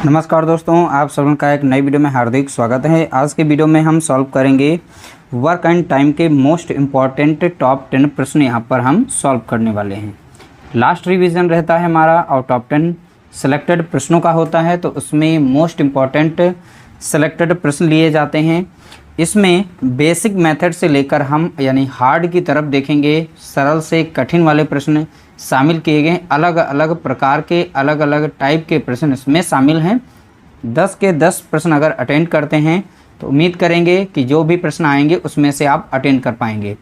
नमस्कार दोस्तों, आप सभी का एक नई वीडियो में हार्दिक स्वागत है। आज के वीडियो में हम सॉल्व करेंगे वर्क एंड टाइम के मोस्ट इम्पॉर्टेंट टॉप 10 प्रश्न यहाँ पर हम सॉल्व करने वाले हैं। लास्ट रिवीजन रहता है हमारा और टॉप 10 सेलेक्टेड प्रश्नों का होता है, तो उसमें मोस्ट इम्पॉर्टेंट सेलेक्टेड प्रश्न लिए जाते हैं। इसमें बेसिक मेथड से लेकर हम यानी हार्ड की तरफ देखेंगे, सरल से कठिन वाले प्रश्न शामिल किए गए। अलग अलग प्रकार के अलग अलग टाइप के प्रश्न इसमें शामिल हैं। 10 के 10 प्रश्न अगर अटेंड करते हैं तो उम्मीद करेंगे कि जो भी प्रश्न आएंगे उसमें से आप अटेंड कर पाएंगे।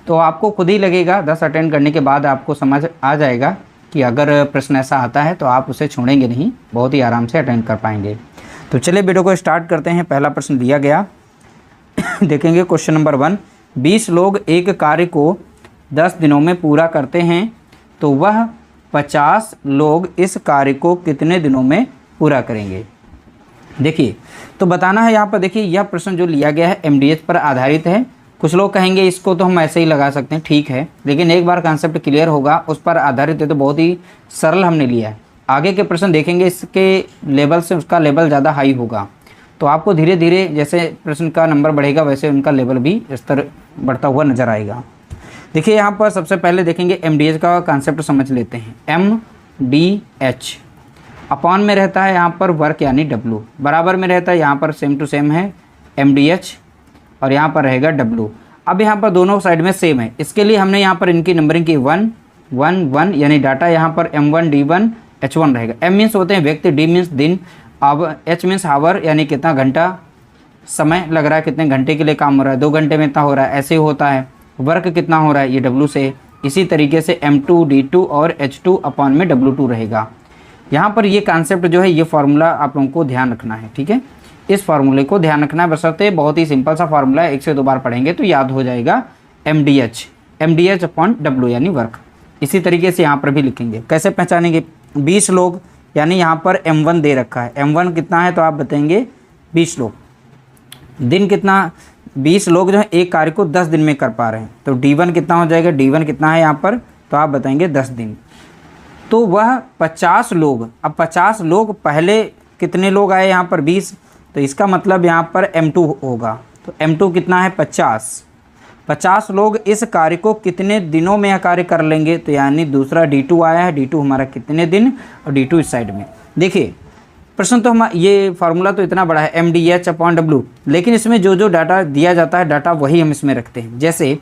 तो आपको खुद ही लगेगा 10 अटेंड करने के बाद आपको समझ आ जाएगा कि अगर प्रश्न ऐसा आता है तो आप उसे छोड़ेंगे नहीं, बहुत ही आराम से अटेंड कर पाएंगे। तो चलिए वीडियो को स्टार्ट करते हैं। पहला प्रश्न दिया गया देखेंगे क्वेश्चन नंबर 1। 20 लोग एक कार्य को 10 दिनों में पूरा करते हैं तो वह 50 लोग इस कार्य को कितने दिनों में पूरा करेंगे। देखिए, तो बताना है यहाँ पर। देखिए, यह प्रश्न जो लिया गया है एमडीएच पर आधारित है। कुछ लोग कहेंगे इसको तो हम ऐसे ही लगा सकते हैं, ठीक है, लेकिन एक बार कॉन्सेप्ट क्लियर होगा उस पर आधारित है तो बहुत ही सरल हमने लिया है। आगे के प्रश्न देखेंगे इसके लेवल से उसका लेवल ज़्यादा हाई होगा, तो आपको धीरे धीरे जैसे प्रश्न का नंबर बढ़ेगा वैसे उनका लेवल भी स्तर बढ़ता हुआ नजर आएगा। देखिए, यहाँ पर सबसे पहले देखेंगे एमडीएच का कॉन्सेप्ट समझ लेते हैं। एमडीएच अपॉन में रहता है यहाँ पर वर्क यानी डब्लू, बराबर में रहता है यहाँ पर सेम टू सेम है एमडीएच और यहाँ पर रहेगा डब्लू। अब यहाँ पर दोनों साइड में सेम है, इसके लिए हमने यहाँ पर इनकी नंबरिंग की 1 1 1 यानी डाटा यहाँ पर M1 D1 H1 रहेगा। एम मीन्स होते हैं व्यक्ति, डी मीन्स दिन, अब एच मीन्स आवर यानी कितना घंटा समय लग रहा है, कितने घंटे के लिए काम हो रहा है, 2 घंटे में इतना हो रहा है, ऐसे ही होता है। वर्क कितना हो रहा है, ये डब्लू से। इसी तरीके से M2 D2 और H2 अपॉन में W2 रहेगा। यहाँ पर ये कॉन्सेप्ट जो है, ये फार्मूला आप लोगों को ध्यान रखना है, ठीक है। इस फार्मूले को ध्यान रखना है, बशर्ते बहुत ही सिंपल सा फार्मूला है, 1 से 2 बार पढ़ेंगे तो याद हो जाएगा। एमडीएच अपॉन डब्लू यानी वर्क। इसी तरीके से यहाँ पर भी लिखेंगे। कैसे पहचानेंगे? 20 लोग यानी यहाँ पर M1 दे रखा है। M1 कितना है तो आप बताएंगे 20 लोग। दिन कितना, 20 लोग जो है एक कार्य को 10 दिन में कर पा रहे हैं, तो D1 कितना हो जाएगा, D1 कितना है यहाँ पर तो आप बताएंगे 10 दिन। तो वह 50 लोग, अब 50 लोग पहले कितने लोग आए यहाँ पर 20, तो इसका मतलब यहाँ पर M2 होगा। तो M2 कितना है 50 लोग इस कार्य को कितने दिनों में यह कार्य कर लेंगे, तो यानी दूसरा D2 आया है। D2 हमारा कितने दिन और D2 इस साइड में। देखिए प्रश्न तो हम ये फार्मूला तो इतना बड़ा है एमडीएच अपॉन डब्लू, लेकिन इसमें जो जो डाटा दिया जाता है डाटा वही हम इसमें रखते हैं। जैसे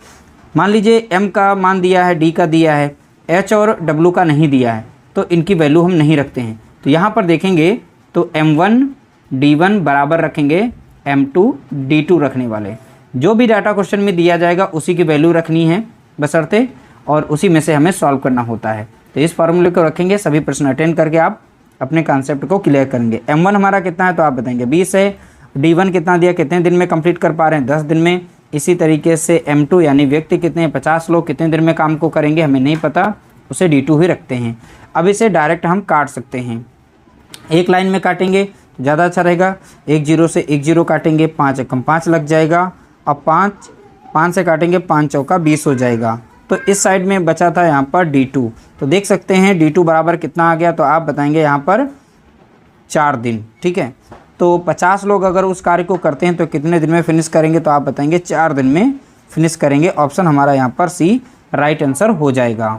मान लीजिए M का मान दिया है, D का दिया है, H और W का नहीं दिया है, तो इनकी वैल्यू हम नहीं रखते हैं। तो यहाँ पर देखेंगे तो M1 D1 बराबर रखेंगे M2 D2 रखने वाले। जो भी डाटा क्वेश्चन में दिया जाएगा उसी की वैल्यू रखनी है बशर्ते, और उसी में से हमें सॉल्व करना होता है। तो इस फार्मूले को रखेंगे, सभी प्रश्न अटेंड करके आप अपने कॉन्सेप्ट को क्लियर करेंगे। M1 हमारा कितना है तो आप बताएंगे 20 है। D1 कितना दिया, कितने दिन में कंप्लीट कर पा रहे हैं, 10 दिन में। इसी तरीके से M2 यानी व्यक्ति कितने हैं, 50 लोग कितने दिन में काम को करेंगे हमें नहीं पता, उसे D2 ही रखते हैं। अब इसे डायरेक्ट हम काट सकते हैं, एक लाइन में काटेंगे तो ज़्यादा अच्छा रहेगा। 1 0 से 1 0 काटेंगे, 5 एकम 5 लग जाएगा। अब 5 से काटेंगे, 5 चौका 20 हो जाएगा। तो इस साइड में बचा था यहाँ पर D2, तो देख सकते हैं D2 बराबर कितना आ गया, तो आप बताएंगे यहाँ पर 4 दिन, ठीक है। तो 50 लोग अगर उस कार्य को करते हैं तो कितने दिन में फिनिश करेंगे, तो आप बताएंगे 4 दिन में फिनिश करेंगे। ऑप्शन हमारा यहाँ पर सी राइट आंसर हो जाएगा।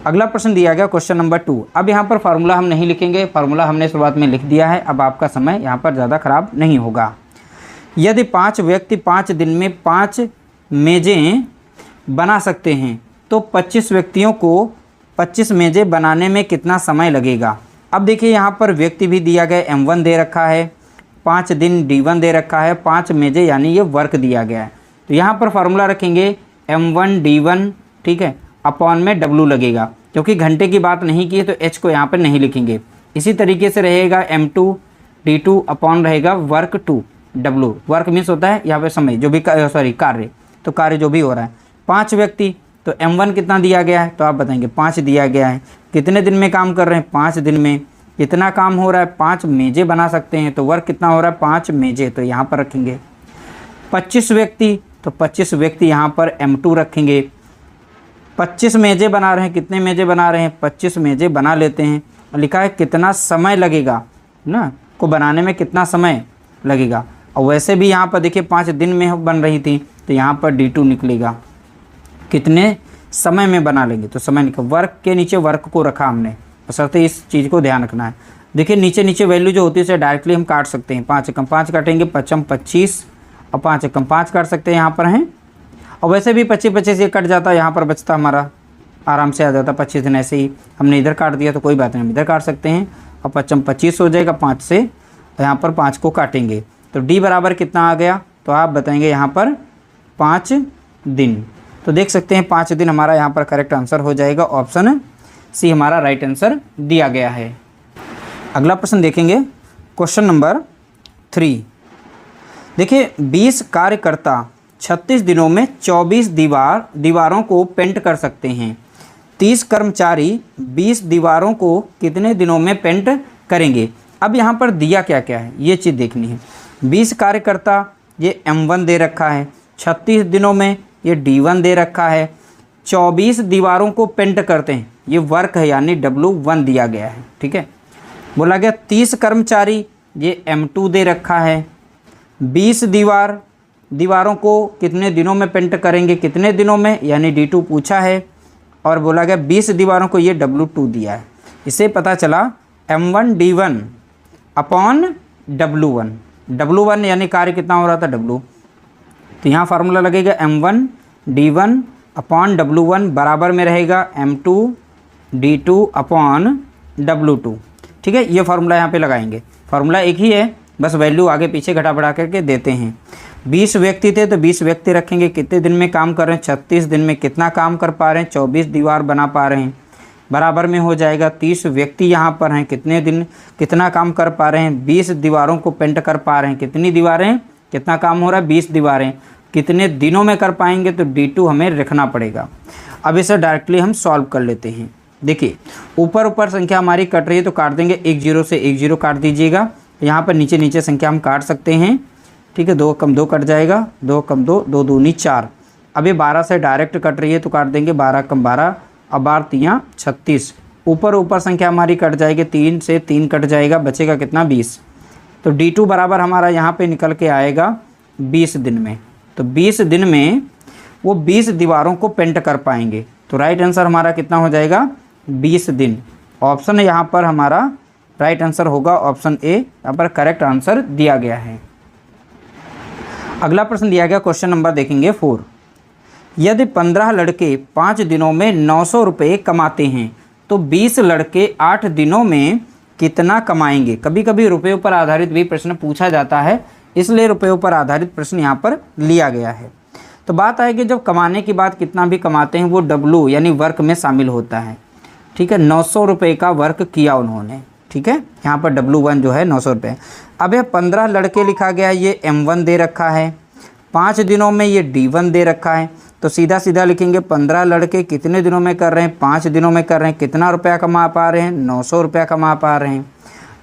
अगला प्रश्न दिया गया क्वेश्चन नंबर 2। अब यहाँ पर फार्मूला हम नहीं लिखेंगे, फार्मूला हमने शुरुआत में लिख दिया है। अब आपका समय यहाँ पर ज़्यादा खराब नहीं होगा। यदि 5 व्यक्ति 5 दिन में 5 मेज़ें बना सकते हैं तो 25 व्यक्तियों को 25 मेज़ें बनाने में कितना समय लगेगा। अब देखिए यहाँ पर व्यक्ति भी दिया गया, M1 दे रखा है, 5 दिन D1 दे रखा है, 5 मेज़ें यानी ये वर्क दिया गया है। तो यहाँ पर फार्मूला रखेंगे M1 D1, ठीक है, अपॉन में W लगेगा, क्योंकि घंटे की बात नहीं की है तो H को यहाँ पर नहीं लिखेंगे। इसी तरीके से रहेगा M2 D2 अपॉन रहेगा वर्क 2 W। वर्क मीन्स होता है यहाँ पे समय, जो भी कार्य, तो कार्य जो भी हो रहा है। 5 व्यक्ति, तो M1 कितना दिया गया है तो आप बताएंगे 5 दिया गया है। कितने दिन में काम कर रहे हैं, 5 दिन में। कितना काम हो रहा है, 5 मेज़ें बना सकते हैं, तो वर्क कितना हो रहा है 5 मेज़ें, तो यहाँ पर रखेंगे। 25 व्यक्ति, तो 25 व्यक्ति यहाँ पर M2 रखेंगे। 25 मेज़ें बना रहे हैं, कितने मेज़ें बना रहे हैं, 25 मेज़ें बना लेते हैं। लिखा है कितना समय लगेगा, ना, को बनाने में कितना समय लगेगा। और वैसे भी यहाँ पर देखिए 5 दिन में बन रही थी, तो यहाँ पर D2 निकलेगा, कितने समय में बना लेंगे, तो समय निकल, वर्क के नीचे वर्क को रखा हमने, बशर्ते इस चीज़ को ध्यान रखना है। देखिए नीचे नीचे वैल्यू जो होती है उसे डायरेक्टली हम काट सकते हैं। 5 एकम 5 काटेंगे, 5 25 और 5 एकम 5 काट सकते हैं यहाँ पर हैं। और वैसे भी 25 25 ये कट जाता है, यहाँ पर बचता हमारा आराम से आ जाता 25 दिन। ऐसे ही हमने इधर काट दिया तो कोई बात नहीं, हम इधर काट सकते हैं। और 5 25 हो जाएगा 5 से, यहाँ पर 5 को काटेंगे तो D बराबर कितना आ गया, तो आप बताएंगे यहाँ पर 5 दिन। तो देख सकते हैं 5 दिन हमारा यहाँ पर करेक्ट आंसर हो जाएगा। ऑप्शन सी हमारा राइट आंसर दिया गया है। अगला प्रश्न देखेंगे, क्वेश्चन नंबर 3। देखिए 20 कार्यकर्ता 36 दिनों में 24 दीवारों को पेंट कर सकते हैं। 30 कर्मचारी 20 दीवारों को कितने दिनों में पेंट करेंगे। अब यहाँ पर दिया क्या क्या है ये चीज़ देखनी है। 20 कार्यकर्ता ये M1 दे रखा है, 36 दिनों में ये D1 दे रखा है, 24 दीवारों को पेंट करते हैं, ये वर्क है यानी W1 दिया गया है। ठीक है, बोला गया 30 कर्मचारी ये M2 दे रखा है, 20 दीवारों को कितने दिनों में पेंट करेंगे, कितने दिनों में यानी D2 पूछा है। और बोला गया 20 दीवारों को ये W2 दिया है। इससे पता चला M1 D1 upon W1, W1 यानी कार्य कितना हो रहा था W, तो यहाँ फार्मूला लगेगा M1 D1 अपॉन W1 बराबर में रहेगा M2 D2 अपॉन W2। ठीक है, ये फार्मूला यहाँ पे लगाएंगे, फार्मूला एक ही है, बस वैल्यू आगे पीछे घटा बढ़ा करके देते हैं। 20 व्यक्ति थे तो 20 व्यक्ति रखेंगे, कितने दिन में काम कर रहे हैं, 36 दिन में कितना काम कर पा रहे हैं, 24 दीवार बना पा रहे हैं, बराबर में हो जाएगा 30 व्यक्ति यहाँ पर हैं, कितने दिन कितना काम कर पा रहे हैं, 20 दीवारों को पेंट कर पा रहे हैं, कितनी दीवारें, कितना काम हो रहा है 20 दीवारें, कितने दिनों में कर पाएंगे, तो D2 हमें रखना पड़ेगा। अब इसे डायरेक्टली हम सॉल्व कर लेते हैं। देखिए ऊपर संख्या हमारी कट रही है तो काट देंगे, 1 0 से 1 0 काट दीजिएगा। यहाँ पर नीचे नीचे संख्या हम काट सकते हैं। ठीक है, 2 कम 2 कट जाएगा, 2 कम 2, 2 दूनी 4। अब ये 12 से डायरेक्ट कट रही है तो काट देंगे 12 कम 12 और 12 3 36। ऊपर संख्या हमारी कट जाएगी, 3 से 3 कट जाएगा, बचेगा कितना 20। तो D2 बराबर हमारा यहाँ पे निकल के आएगा 20 दिन में। तो 20 दिन में वो 20 दीवारों को पेंट कर पाएंगे, तो राइट आंसर हमारा कितना हो जाएगा 20 दिन। ऑप्शन यहाँ पर हमारा राइट आंसर होगा ऑप्शन ए, यहाँ पर करेक्ट आंसर दिया गया है। अगला प्रश्न दिया गया, क्वेश्चन नंबर देखेंगे 4। यदि 15 लड़के 5 दिनों में 900 रुपये कमाते हैं तो 20 लड़के 8 दिनों में कितना कमाएंगे। कभी कभी रुपयों पर आधारित भी प्रश्न पूछा जाता है, इसलिए रुपयों पर आधारित प्रश्न यहाँ पर लिया गया है। तो बात आएगी जब कमाने की बात, कितना भी कमाते हैं वो W यानी वर्क में शामिल होता है। ठीक है, 900 रुपये का वर्क किया उन्होंने। ठीक है, यहाँ पर W1 जो है 900 रुपये। अब यह 15 लड़के लिखा गया है, ये M1 दे रखा है, 5 दिनों में ये D1 दे रखा है। तो सीधा सीधा लिखेंगे 15 लड़के कितने दिनों में कर रहे हैं, 5 दिनों में कर रहे हैं, कितना रुपया कमा पा रहे हैं, 900 रुपया कमा पा रहे हैं।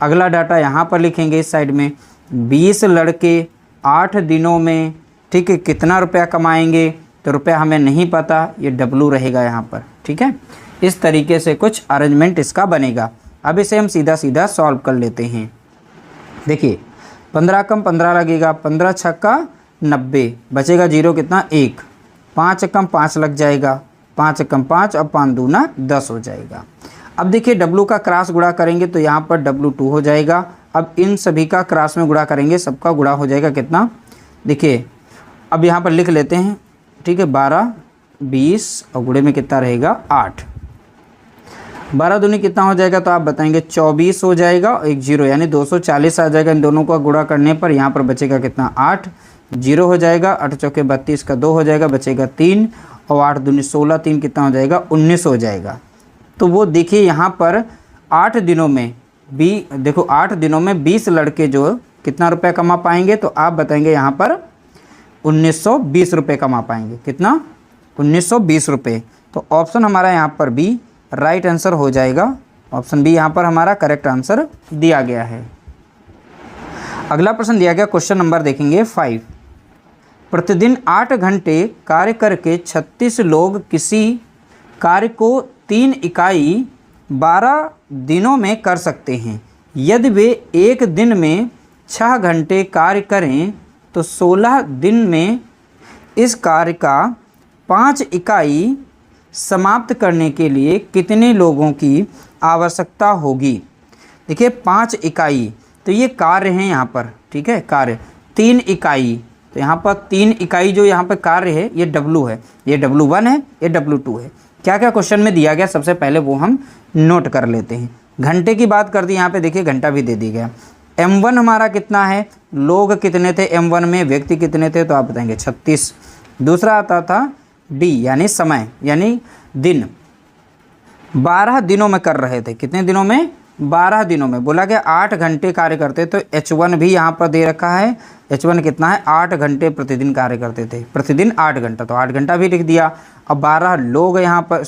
अगला डाटा यहाँ पर लिखेंगे इस साइड में, 20 लड़के 8 दिनों में, ठीक है, कितना रुपया कमाएंगे, तो रुपया हमें नहीं पता, ये W रहेगा यहाँ पर। ठीक है, इस तरीके से कुछ अरेंजमेंट इसका बनेगा। अब इसे हम सीधा सीधा सॉल्व कर लेते हैं। देखिए 15 कम 15 लगेगा, 15 छक्का 90, बचेगा 0 कितना 1, 5 कम 5 लग जाएगा, 5 कम 5 और 5 दूना 10 हो जाएगा। अब देखिए W का क्रॉस गुणा करेंगे तो यहाँ पर W2 हो जाएगा। अब इन सभी का क्रॉस में गुणा करेंगे, सबका गुणा हो जाएगा कितना, देखिए अब यहाँ पर लिख लेते हैं। ठीक है, 12 20 और गुणे में कितना रहेगा 8, 12 दूनी कितना हो जाएगा, तो आप बताएंगे 24 हो जाएगा, 1 0 यानी 240 आ जाएगा। इन दोनों का गुणा करने पर यहाँ पर बचेगा कितना 8, 0 हो जाएगा, 8 चौके 32 का 2 हो जाएगा, बचेगा 3 और 8 दूनी 16, 3 कितना हो जाएगा 19 हो जाएगा। तो वो देखिए यहाँ पर 8 दिनों में देखो 8 दिनों में 20 लड़के जो कितना रुपया कमा पाएंगे, तो आप बताएंगे यहाँ पर 1920 रुपये कमा पाएंगे। कितना 1920 रुपये। तो ऑप्शन हमारा यहाँ पर बी राइट आंसर हो जाएगा। ऑप्शन बी यहाँ पर हमारा करेक्ट आंसर दिया गया है। अगला प्रश्न दिया गया, क्वेश्चन नंबर देखेंगे 5। प्रतिदिन 8 घंटे कार्य करके 36 लोग किसी कार्य को 3 इकाई 12 दिनों में कर सकते हैं। यदि वे एक दिन में 6 घंटे कार्य करें तो 16 दिन में इस कार्य का 5 इकाई समाप्त करने के लिए कितने लोगों की आवश्यकता होगी। देखिए 5 इकाई, तो ये कार्य हैं यहाँ पर, ठीक है, कार्य 3 इकाई, तो यहाँ पर 3 इकाई जो यहाँ पर कार्य है ये W है, ये W1 है, ये W2 है। क्या क्या क्वेश्चन में दिया गया सबसे पहले वो हम नोट कर लेते हैं। घंटे की बात कर दी, यहाँ पे देखिए घंटा भी दे दिया गया। M1 हमारा कितना है, लोग कितने थे M1 में, व्यक्ति कितने थे, तो आप बताएंगे 36। दूसरा आता था D यानी समय यानी दिन, 12 दिनों में कर रहे थे। कितने दिनों में, 12 दिनों में। बोला गया 8 घंटे कार्य करते, तो H1 भी यहाँ पर दे रखा है। H1 कितना है, 8 घंटे प्रतिदिन कार्य करते थे, प्रतिदिन 8 घंटा, तो 8 घंटा भी लिख दिया। अब 12 लोग यहाँ पर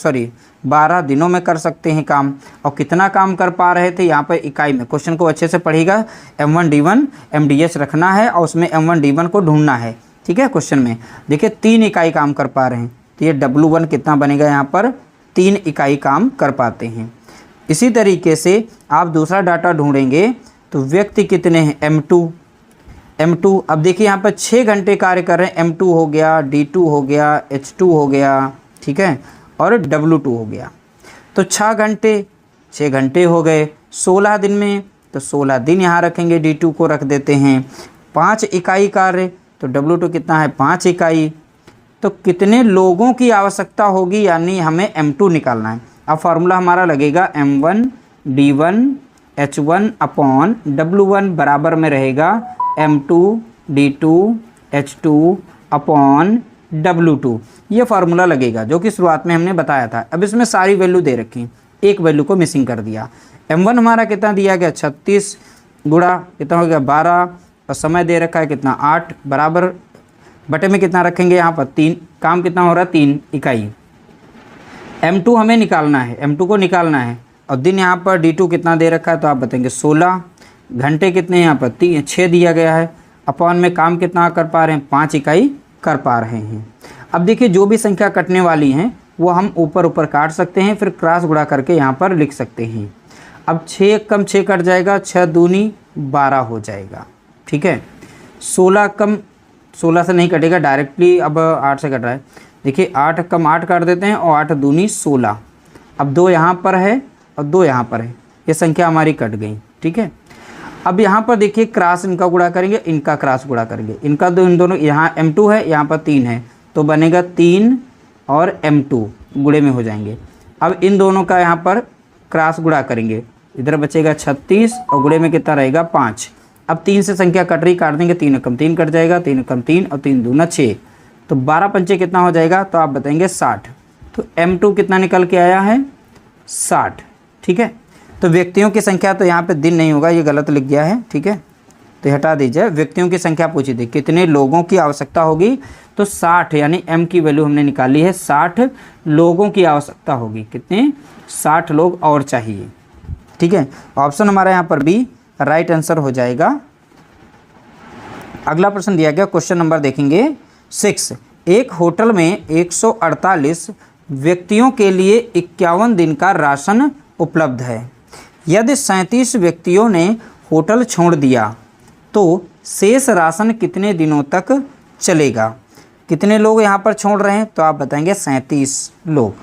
12 दिनों में कर सकते हैं काम, और कितना काम कर पा रहे थे यहाँ पर इकाई में। क्वेश्चन को अच्छे से पढ़िएगा, M1 D1 MDH रखना है और उसमें M1 D1 को ढूंढना है, ठीक है। क्वेश्चन में देखिए 3 इकाई काम कर पा रहे हैं, तो ये W1 कितना बनेगा, यहाँ पर 3 इकाई काम कर पाते हैं। इसी तरीके से आप दूसरा डाटा ढूंढेंगे तो व्यक्ति कितने हैं, M2। अब देखिए यहाँ पर 6 घंटे कार्य कर रहे हैं, M2 हो गया, D2 हो गया, H2 हो गया, ठीक है, और W2 हो गया। तो 6 घंटे हो गए 16 दिन में, तो 16 दिन यहाँ रखेंगे, D2 को रख देते हैं। 5 इकाई कार्य, तो W2 कितना है, 5 इकाई। तो कितने लोगों की आवश्यकता होगी, यानी हमें M2 निकालना है। अब फार्मूला हमारा लगेगा M1 D1 H1 upon W1 बराबर में रहेगा M2 D2 H2 upon W2। ये फार्मूला लगेगा जो कि शुरुआत में हमने बताया था। अब इसमें सारी वैल्यू दे रखी, एक वैल्यू को मिसिंग कर दिया। M1 हमारा कितना दिया गया, 36 गुणा कितना हो गया 12, और समय दे रखा है कितना 8, बराबर बटे में कितना रखेंगे यहाँ पर 3, काम कितना हो रहा है 3 इकाई। M2 हमें निकालना है, M2 को निकालना है, और दिन यहाँ पर D2 कितना दे रखा है, तो आप बताएंगे 16। घंटे कितने यहाँ पर 6 दिया गया है, अपॉन में काम कितना कर पा रहे हैं, 5 इकाई कर पा रहे हैं। अब देखिए जो भी संख्या कटने वाली हैं वो हम ऊपर काट सकते हैं, फिर क्रॉस गुणा करके यहाँ पर लिख सकते हैं। अब 6 कम 6 कट जाएगा, 6 दूनी 12 हो जाएगा, ठीक है। 16 कम 16 से नहीं कटेगा डायरेक्टली, अब 8 से कट रहा है। देखिए 8 कम 8 काट देते हैं, और 8 दूनी 16। अब 2 यहाँ पर है और 2 यहाँ पर है, ये संख्या हमारी कट गई, ठीक है। अब यहाँ पर देखिए क्रॉस इनका गुणा करेंगे, इनका क्रॉस गुणा करेंगे, इनका इन दोनों, यहाँ M2 है, यहाँ पर 3 है, तो बनेगा 3 और M2 गुणे में हो जाएंगे। अब इन दोनों का यहाँ पर क्रॉस गुणा करेंगे, इधर बचेगा 36 और गुणे में कितना रहेगा 5। अब 3 से संख्या कट रही, काट देंगे, 3 कम 3 कट जाएगा, 3 कम 3 और 3 दूना 6, तो 12 पंचे कितना हो जाएगा, तो आप बताएंगे 60। तो M2 कितना निकल के आया है 60, ठीक है। तो व्यक्तियों की संख्या, तो यहाँ पे दिन नहीं होगा, ये गलत लिख गया है, ठीक है, तो हटा दीजिए। व्यक्तियों की संख्या पूछी थी कितने लोगों की आवश्यकता होगी, तो 60 यानी M की वैल्यू हमने निकाली है, 60 लोगों की आवश्यकता होगी। कितने, 60 लोग और चाहिए, ठीक है। ऑप्शन हमारा यहाँ पर बी राइट आंसर हो जाएगा। अगला प्रश्न दिया गया, क्वेश्चन नंबर देखेंगे 6। एक होटल में 148 व्यक्तियों के लिए 51 दिन का राशन उपलब्ध है। यदि 37 व्यक्तियों ने होटल छोड़ दिया तो शेष राशन कितने दिनों तक चलेगा। कितने लोग यहाँ पर छोड़ रहे हैं, तो आप बताएंगे 37 लोग।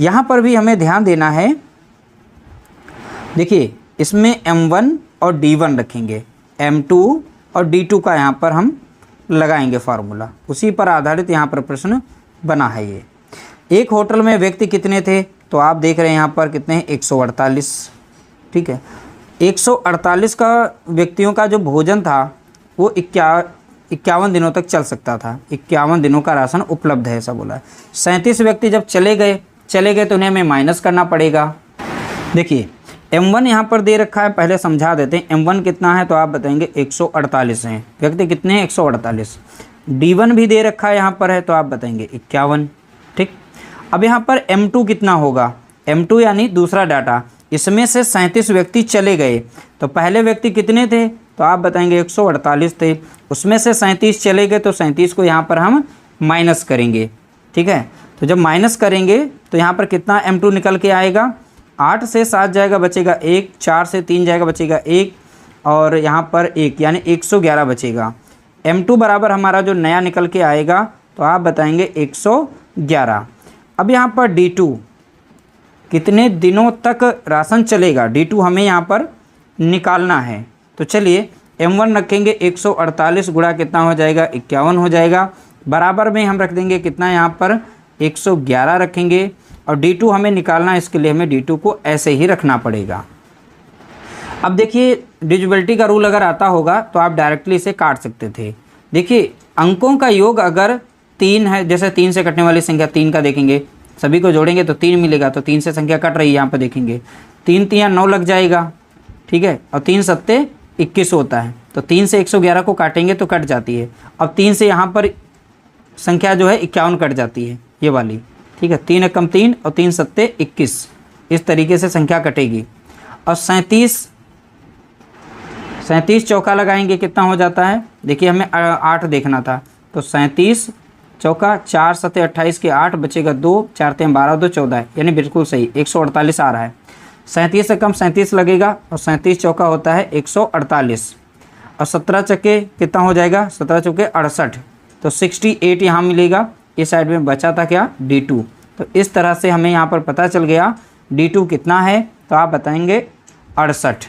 यहाँ पर भी हमें ध्यान देना है, देखिए इसमें M1 और D1 रखेंगे, M2 और D2 का यहाँ पर हम लगाएंगे फार्मूला, उसी पर आधारित यहाँ पर प्रश्न बना है ये। एक होटल में व्यक्ति कितने थे, तो आप देख रहे हैं यहाँ पर कितने हैं 148, ठीक है। 148 का व्यक्तियों का जो भोजन था वो 51 दिनों तक चल सकता था, 51 दिनों का राशन उपलब्ध है ऐसा बोला है। 37 व्यक्ति जब चले गए तो उन्हें हमें माइनस करना पड़ेगा। देखिए M1 यहाँ पर दे रखा है, पहले समझा देते हैं। M1 कितना है, तो आप बताएंगे 148 हैं, व्यक्ति कितने हैं 148। D1 भी दे रखा है यहाँ पर है, तो आप बताएंगे 51, ठीक। अब यहाँ पर M2 कितना होगा, M2 यानी दूसरा डाटा, इसमें से 37 व्यक्ति चले गए, तो पहले व्यक्ति कितने थे, तो आप बताएंगे 148 थे, उसमें से 37 चले गए, तो 37 को यहाँ पर हम माइनस करेंगे, ठीक है। तो जब माइनस करेंगे तो यहाँ पर कितना M2 निकल के आएगा, 8 से 7 जाएगा बचेगा 1, 4 से 3 जाएगा बचेगा 1 और यहाँ पर 1 यानी 111 बचेगा। M2 बराबर हमारा जो नया निकल के आएगा तो आप बताएंगे 111। अब यहाँ पर D2 कितने दिनों तक राशन चलेगा, D2 हमें यहाँ पर निकालना है। तो चलिए M1 रखेंगे 148 गुणा कितना हो जाएगा 51 हो जाएगा, बराबर में हम रख देंगे कितना यहाँ पर 111 रखेंगे और D2 हमें निकालना है, इसके लिए हमें D2 को ऐसे ही रखना पड़ेगा। अब देखिए डिविजिबिलिटी का रूल अगर आता होगा तो आप डायरेक्टली इसे काट सकते थे। देखिए अंकों का योग अगर 3 है, जैसे 3 से कटने वाली संख्या 3 का देखेंगे, सभी को जोड़ेंगे तो 3 मिलेगा, तो 3 से संख्या कट रही है, यहाँ पर देखेंगे 3 3 9 लग जाएगा, ठीक है, और 3 सत्ते 21 होता है, तो 3 से 111 को काटेंगे तो कट जाती है। अब 3 से यहाँ पर संख्या जो है 51 कट जाती है ये वाली, ठीक है, 3 एकम 3 और 3 सत्ते 21, इस तरीके से संख्या कटेगी। और 37 चौका लगाएंगे कितना हो जाता है, देखिए हमें 8 देखना था, तो 37 चौका 4 सत्ते 28 के 8 बचेगा 2, 4 3 12 2 14, यानी बिल्कुल सही 148 आ रहा है। 37 से कम 37 लगेगा और 37 चौका होता है 148 और 17 चक्के कितना हो जाएगा, 17 चौके 68, तो 68 यहाँ मिलेगा। इस साइड में बचा था क्या D2, तो इस तरह से हमें यहाँ पर पता चल गया D2 कितना है, तो आप बताएंगे 68।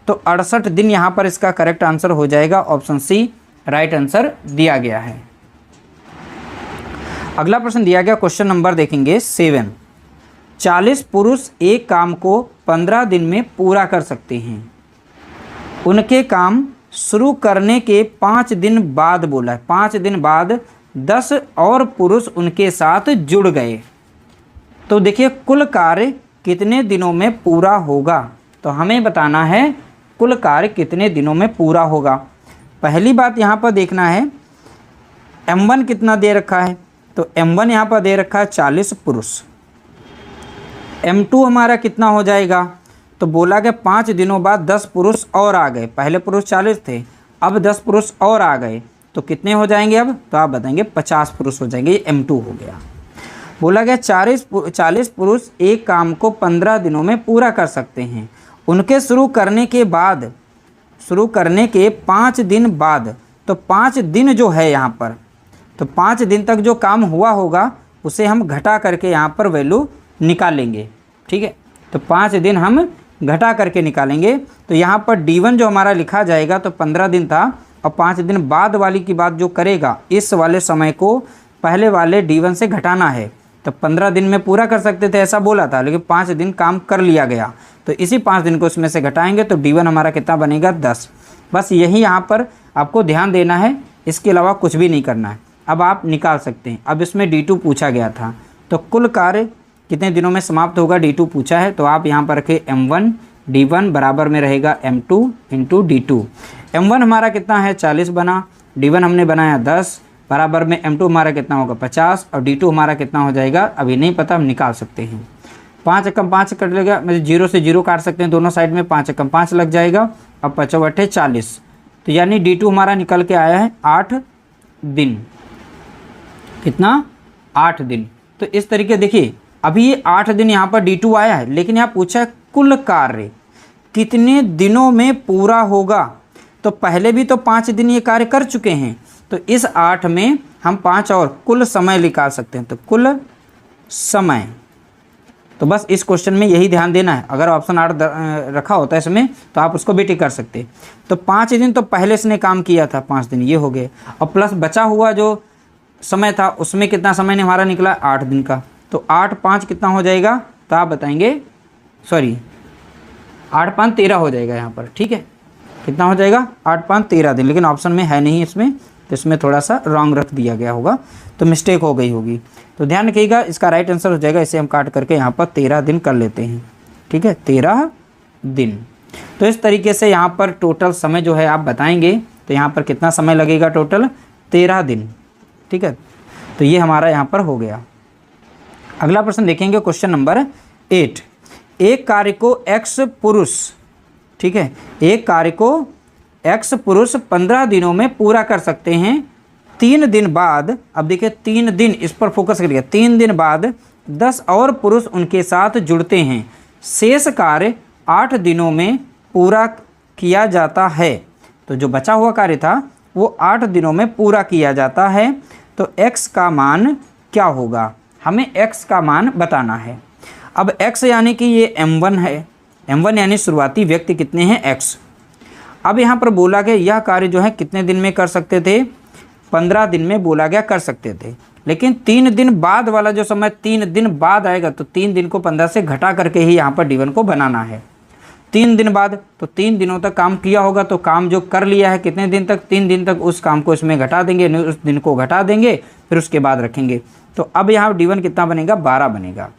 तो 68 दिन यहाँ पर इसका करेक्ट आंसर हो जाएगा, ऑप्शन सी राइट आंसर दिया गया है। अगला प्रश्न दिया गया क्वेश्चन नंबर देखेंगे 7। 40 पुरुष एक काम को 15 दिन में पूरा कर सकते हैं, उनके काम शुरू करने के 5 दिन बाद बोला है, 5 दिन बाद 10 और पुरुष उनके साथ जुड़ गए, तो देखिए कुल कार्य कितने दिनों में पूरा होगा। तो हमें बताना है कुल कार्य कितने दिनों में पूरा होगा। पहली बात यहाँ पर देखना है M1 कितना दे रखा है, तो M1 यहाँ पर दे रखा है 40 पुरुष। M2 हमारा कितना हो जाएगा, तो बोला कि 5 दिनों बाद 10 पुरुष और आ गए, पहले पुरुष 40 थे, अब 10 पुरुष और आ गए, तो कितने हो जाएंगे अब, तो आप बताएंगे 50 पुरुष हो जाएंगे, ये M2 हो गया। बोला गया 40 पुरुष एक काम को 15 दिनों में पूरा कर सकते हैं, उनके शुरू करने के 5 दिन बाद, तो 5 दिन जो है यहाँ पर, तो 5 दिन तक जो काम हुआ होगा उसे हम घटा करके यहाँ पर वैल्यू निकालेंगे, ठीक है, तो 5 दिन हम घटा करके निकालेंगे। तो यहाँ पर D1 जो हमारा लिखा जाएगा तो 15 दिन था, और 5 दिन बाद वाली की बात जो करेगा इस वाले समय को पहले वाले D1 से घटाना है, तो 15 दिन में पूरा कर सकते थे ऐसा बोला था, लेकिन 5 दिन काम कर लिया गया, तो इसी 5 दिन को इसमें से घटाएंगे तो D1 हमारा कितना बनेगा 10। बस यही यहाँ पर आपको ध्यान देना है, इसके अलावा कुछ भी नहीं करना है। अब आप निकाल सकते हैं। अब इसमें D2 पूछा गया था, तो कुल कार्य कितने दिनों में समाप्त होगा D2 पूछा है, तो आप यहाँ पर रखें M1 D1 बराबर में रहेगा M2 इंटू D2। M1 हमारा कितना है 40 बना, D1 हमने बनाया 10, बराबर में M2 हमारा कितना होगा 50 और D2 हमारा कितना हो जाएगा अभी नहीं पता, हम निकाल सकते हैं। 5 एकम 5 कट लेगा, मतलब 0 से 0 काट सकते हैं दोनों साइड में, 5 एकम 5 लग जाएगा, अब 5 8 40, तो यानी D2 हमारा निकल के आया है 8 दिन। कितना 8 दिन। तो इस तरीके देखिए अभी ये 8 दिन यहाँ पर D2 आया है, लेकिन यहाँ पूछा है कुल कार्य कितने दिनों में पूरा होगा, तो पहले भी तो 5 दिन ये कार्य कर चुके हैं, तो इस 8 में हम 5 और कुल समय निकाल सकते हैं, तो कुल समय। तो बस इस क्वेश्चन में यही ध्यान देना है, अगर ऑप्शन 8 रखा होता है इसमें तो आप उसको भी टिक कर सकते। तो 5 दिन तो पहले इसने काम किया था, 5 दिन ये हो गए, और प्लस बचा हुआ जो समय था उसमें कितना समय ने हमारा निकला 8 दिन का, तो 8 5 कितना हो जाएगा, तो आप बताएंगे, सॉरी 8 5 13 हो जाएगा यहाँ पर, ठीक है, कितना हो जाएगा 8 5 13 दिन, लेकिन ऑप्शन में है नहीं इसमें, तो इसमें थोड़ा सा रॉन्ग रख दिया गया होगा, तो मिस्टेक हो गई होगी। तो ध्यान रखिएगा, इसका राइट आंसर हो जाएगा, इसे हम काट करके यहाँ पर 13 दिन कर लेते हैं, ठीक है, 13 दिन। तो इस तरीके से यहाँ पर टोटल समय जो है आप बताएंगे, तो यहाँ पर कितना समय लगेगा, टोटल 13 दिन, ठीक है। तो ये हमारा यहाँ पर हो गया। अगला प्रश्न देखेंगे क्वेश्चन नंबर 8। एक कार्य को X पुरुष, ठीक है, एक कार्य को X पुरुष 15 दिनों में पूरा कर सकते हैं, 3 दिन बाद, अब देखिए 3 दिन, इस पर फोकस करिए, 3 दिन बाद 10 और पुरुष उनके साथ जुड़ते हैं, शेष कार्य 8 दिनों में पूरा किया जाता है। तो जो बचा हुआ कार्य था वो 8 दिनों में पूरा किया जाता है। तो x का मान क्या होगा, हमें x का मान बताना है। अब x यानी कि ये m1 है, m1 यानी शुरुआती व्यक्ति कितने हैं x। अब यहाँ पर बोला गया यह कार्य जो है कितने दिन में कर सकते थे, 15 दिन में बोला गया कर सकते थे। लेकिन 3 दिन बाद वाला जो समय 3 दिन बाद आएगा तो 3 दिन को 15 से घटा करके ही यहाँ पर D1 को बनाना है। 3 दिन बाद तो 3 दिनों तक काम किया होगा, तो काम जो कर लिया है कितने दिन तक, 3 दिन तक उस काम को इसमें घटा देंगे, उस दिन को घटा देंगे, फिर उसके बाद रखेंगे। तो अब यहाँ D1 कितना बनेगा, 12 बनेगा।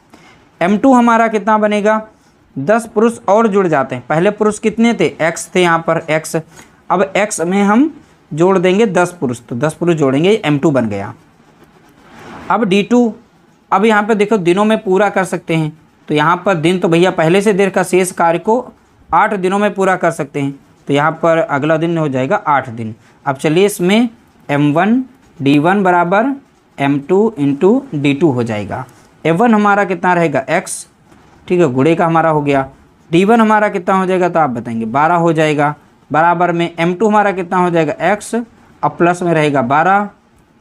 M2 हमारा कितना बनेगा, 10 पुरुष और जुड़ जाते हैं। पहले पुरुष कितने थे, x थे यहाँ पर x। अब x में हम जोड़ देंगे 10 पुरुष, तो 10 पुरुष जोड़ेंगे, M2 बन गया। अब D2, अब यहाँ पर देखो दिनों में पूरा कर सकते हैं, तो यहाँ पर दिन तो भैया पहले से देर का शेष कार्य को 8 दिनों में पूरा कर सकते हैं, तो यहाँ पर अगला दिन हो जाएगा 8 दिन। अब चलिए इसमें M1 D1 बराबर M2 इंटू D2 हो जाएगा। M1 हमारा कितना रहेगा x, ठीक है, गुणे का हमारा हो गया। D1 हमारा कितना हो जाएगा, तो आप बताएंगे 12 हो जाएगा। बराबर में M2 हमारा कितना हो जाएगा x, अब प्लस में रहेगा 12,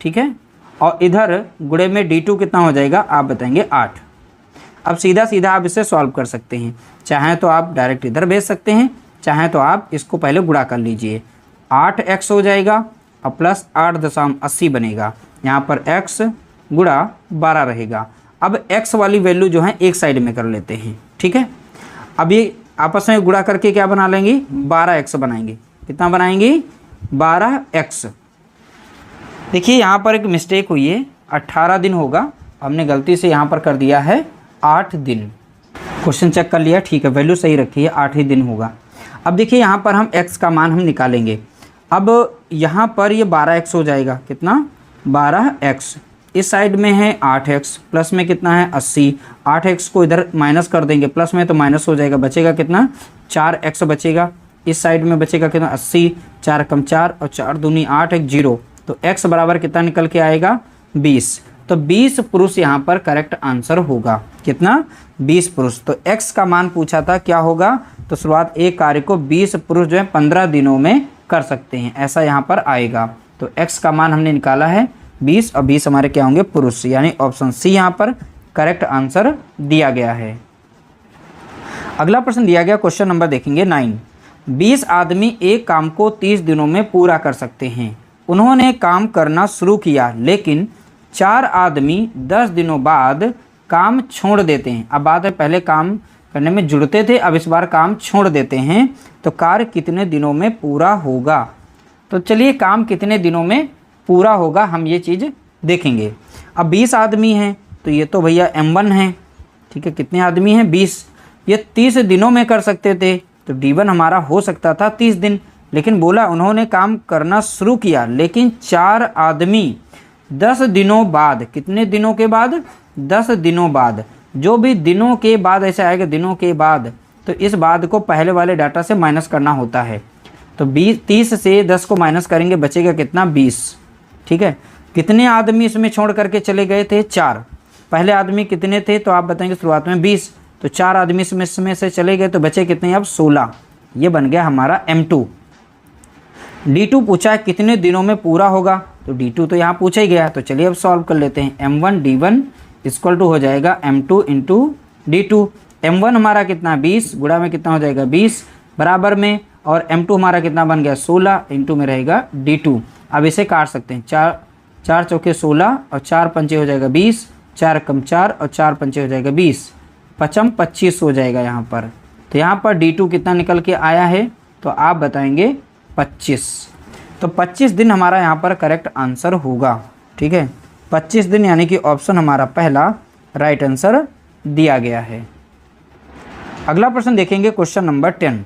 ठीक है, और इधर गुणे में D2 कितना हो जाएगा, आप बताएंगे 8। अब सीधा सीधा आप इसे सॉल्व कर सकते हैं, चाहें तो आप डायरेक्ट इधर भेज सकते हैं, चाहें तो आप इसको पहले गुणा कर लीजिए। 8x हो जाएगा और प्लस 8.80 बनेगा, यहाँ पर x गुणा 12 रहेगा। अब x वाली वैल्यू जो है एक साइड में कर लेते हैं, ठीक है। अब ये आपस में गुणा करके क्या बना लेंगे, 12x बनाएंगे। कितना बनाएंगे, 12x। देखिए यहाँ पर एक मिस्टेक हुई है, 18 दिन होगा, हमने गलती से यहाँ पर कर दिया है 8 दिन। क्वेश्चन चेक कर लिया, ठीक है, वैल्यू सही रखी है, 8 ही दिन होगा। अब देखिए यहाँ पर हम x का मान हम निकालेंगे। अब यहाँ पर ये 12x हो जाएगा, कितना, 12x। इस साइड में है 8x, प्लस में कितना है 80। 8x को इधर माइनस कर देंगे, प्लस में तो माइनस हो जाएगा, बचेगा कितना, 4x बचेगा। इस साइड में बचेगा कितना, 80, 4 कम 4 और 4 दूनी 8, 1 0। तो x बराबर कितना निकल के आएगा, 20। तो 20 पुरुष यहाँ पर करेक्ट आंसर होगा। कितना, 20 पुरुष। तो x का मान पूछा था क्या होगा, तो शुरुआत एक कार्य को 20 पुरुष जो है 15 दिनों में कर सकते हैं, ऐसा यहाँ पर आएगा। तो x का मान हमने निकाला है 20 और 20 हमारे क्या होंगे, पुरुष, यानी ऑप्शन सी यहाँ पर करेक्ट आंसर दिया गया है। अगला प्रश्न दिया गया, क्वेश्चन नंबर देखेंगे 9। 20 आदमी एक काम को 30 दिनों में पूरा कर सकते हैं। उन्होंने काम करना शुरू किया, लेकिन 4 आदमी 10 दिनों बाद काम छोड़ देते हैं। अब बात है, पहले काम करने में जुड़ते थे, अब इस बार काम छोड़ देते हैं, तो कार्य कितने दिनों में पूरा होगा। तो चलिए काम कितने दिनों में पूरा होगा हम ये चीज़ देखेंगे। अब 20 आदमी हैं, तो ये तो भैया M1 है, ठीक है, कितने आदमी हैं, 20। ये 30 दिनों में कर सकते थे, तो D1 हमारा हो सकता था 30 दिन। लेकिन बोला उन्होंने काम करना शुरू किया, लेकिन 4 आदमी 10 दिनों बाद, कितने दिनों के बाद, 10 दिनों बाद। जो भी दिनों के बाद ऐसे आएगा, दिनों के बाद, तो इस बाद को पहले वाले डाटा से माइनस करना होता है। तो 30 से 10 को माइनस करेंगे, बचेगा कितना, 20, ठीक है। कितने आदमी इसमें छोड़ करके चले गए थे, 4। पहले आदमी कितने थे, तो आप बताएंगे शुरुआत में 20, तो 4 आदमी इसमें से चले गए, तो बचे कितने, अब 16। ये बन गया हमारा M2। D2 पूछा है कितने दिनों में पूरा होगा, तो D2 तो यहाँ पूछा ही गया, तो चलिए अब सॉल्व कर लेते हैं। M1 D1 इक्वल टू हो जाएगा M2 इंटू D2। M1 हमारा कितना, 20, गुणा में कितना हो जाएगा, 20, बराबर में, और M2 हमारा कितना बन गया, 16, इंटू में रहेगा D2। अब इसे काट सकते हैं, 4 चौके 16 और 4 पंचे हो जाएगा 20, 4 कम 4 और 4 पंचे हो जाएगा 20, 5 25 हो जाएगा यहाँ पर। तो यहाँ पर D2 कितना निकल के आया है, तो आप बताएंगे 25। तो 25 दिन हमारा यहाँ पर करेक्ट आंसर होगा, ठीक है, 25 दिन, यानी कि ऑप्शन हमारा पहला राइट आंसर दिया गया है। अगला प्रश्न देखेंगे, क्वेश्चन नंबर 10।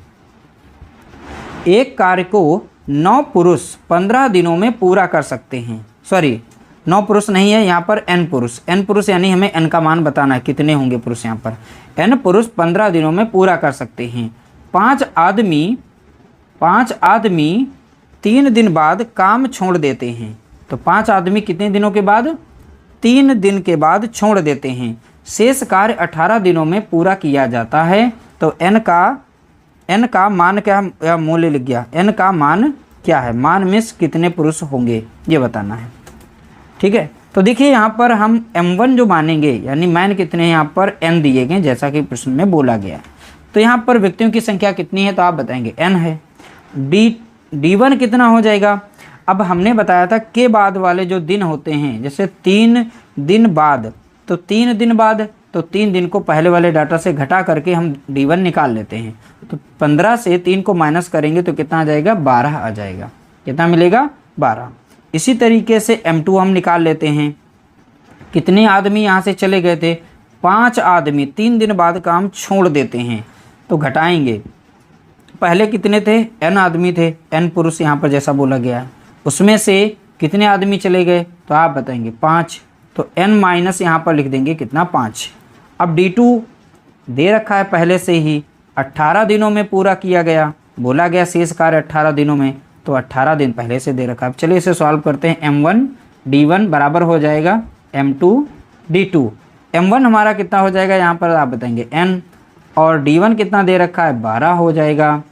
एक कार्य को 9 पुरुष 15 दिनों में पूरा कर सकते हैं। सॉरी, 9 पुरुष नहीं है, यहाँ पर n पुरुष। n पुरुष यानी हमें n का मान बताना है, कितने होंगे पुरुष। यहाँ पर n पुरुष 15 दिनों में पूरा कर सकते हैं। 5 आदमी 3 दिन बाद काम छोड़ देते हैं। तो 5 आदमी कितने दिनों के बाद, 3 दिन के बाद छोड़ देते हैं। शेष कार्य 18 दिनों में पूरा किया जाता है, तो n का मान क्या, या मूल्य लिख गया, n का मान क्या है, मान में कितने पुरुष होंगे ये बताना है। ठीक है, तो देखिए यहाँ पर हम m1 जो मानेंगे, यानी मान कितने हैं, यहाँ पर n दिए गए जैसा कि प्रश्न में बोला गया है। तो यहाँ पर व्यक्तियों की संख्या कितनी है, तो आप बताएंगे n है। d1 कितना हो जाएगा, अब हमने बताया था के बाद वाले जो दिन होते हैं, जैसे 3 दिन बाद, तो 3 दिन बाद, तो 3 दिन को पहले वाले डाटा से घटा करके हम d1 निकाल लेते हैं। तो 15 से 3 को माइनस करेंगे तो कितना आ जाएगा, 12 आ जाएगा। कितना मिलेगा, 12। इसी तरीके से m2 हम निकाल लेते हैं। कितने आदमी यहाँ से चले गए थे, 5 आदमी 3 दिन बाद काम छोड़ देते हैं, तो घटाएंगे। पहले कितने थे, n आदमी थे, n पुरुष यहाँ पर जैसा बोला गया है, उसमें से कितने आदमी चले गए, तो आप बताएंगे 5, तो n माइनस यहाँ पर लिख देंगे कितना, 5। अब d2 दे रखा है पहले से ही, 18 दिनों में पूरा किया गया, बोला गया शेष कार्य 18 दिनों में, तो 18 दिन पहले से दे रखा है। अब चलिए इसे सॉल्व करते हैं। m1 d1 बराबर हो जाएगा m2 d2। m1 हमारा कितना हो जाएगा, यहाँ पर आप बताएंगे n, और d1 कितना दे रखा है, 12 हो जाएगा।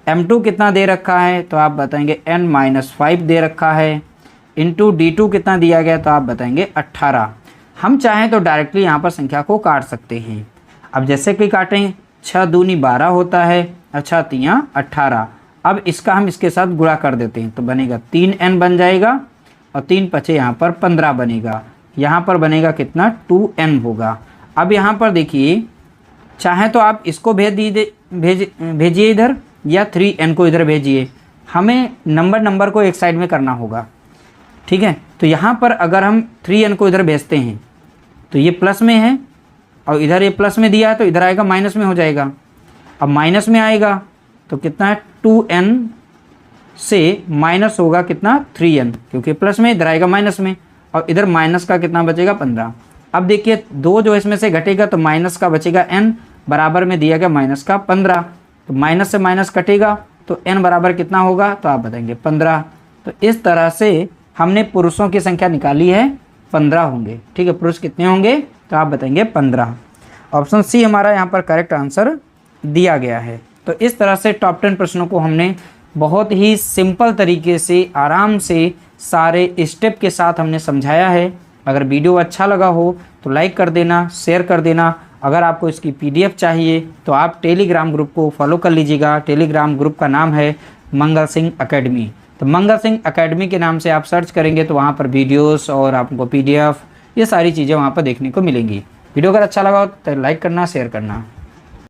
m2 कितना दे रखा है, तो आप बताएंगे n-5 दे रखा है, इंटू d2 कितना दिया गया, तो आप बताएंगे 18। हम चाहें तो डायरेक्टली यहाँ पर संख्या को काट सकते हैं। अब जैसे कि काटें, 6 दूनी 12 होता है, अच्छा 3 18। अब इसका हम इसके साथ गुणा कर देते हैं, तो बनेगा 3n बन जाएगा, और 3 पचे यहाँ पर 15 बनेगा, यहाँ पर बनेगा कितना, 2n होगा। अब यहाँ पर देखिए, चाहे तो आप इसको भेजिए इधर, या 3n को इधर भेजिए, हमें नंबर को एक साइड में करना होगा। ठीक है, तो यहाँ पर अगर हम 3n को इधर भेजते हैं तो ये प्लस में है, और इधर ये प्लस में दिया है, तो इधर आएगा माइनस में हो जाएगा। अब माइनस में आएगा तो कितना है, 2n से माइनस होगा कितना, 3n, क्योंकि प्लस में, इधर आएगा माइनस में, और इधर माइनस का कितना बचेगा, 15। अब देखिए 2 जो इसमें से घटेगा तो माइनस का बचेगा n, बराबर में दिया गया माइनस का 15, तो माइनस से माइनस कटेगा तो n बराबर कितना होगा, तो आप बताएंगे 15। तो इस तरह से हमने पुरुषों की संख्या निकाली है, 15 होंगे। ठीक है, पुरुष कितने होंगे, तो आप बताएंगे 15। ऑप्शन सी हमारा यहाँ पर करेक्ट आंसर दिया गया है। तो इस तरह से टॉप 10 प्रश्नों को हमने बहुत ही सिंपल तरीके से, आराम से, सारे स्टेप के साथ हमने समझाया है। अगर वीडियो अच्छा लगा हो तो लाइक कर देना, शेयर कर देना। अगर आपको इसकी PDF चाहिए तो आप टेलीग्राम ग्रुप को फॉलो कर लीजिएगा। टेलीग्राम ग्रुप का नाम है मंगल सिंह एकेडमी। तो मंगल सिंह एकेडमी के नाम से आप सर्च करेंगे तो वहाँ पर वीडियोस और आपको PDF ये सारी चीज़ें वहाँ पर देखने को मिलेंगी। वीडियो अगर अच्छा लगा हो तो लाइक करना, शेयर करना।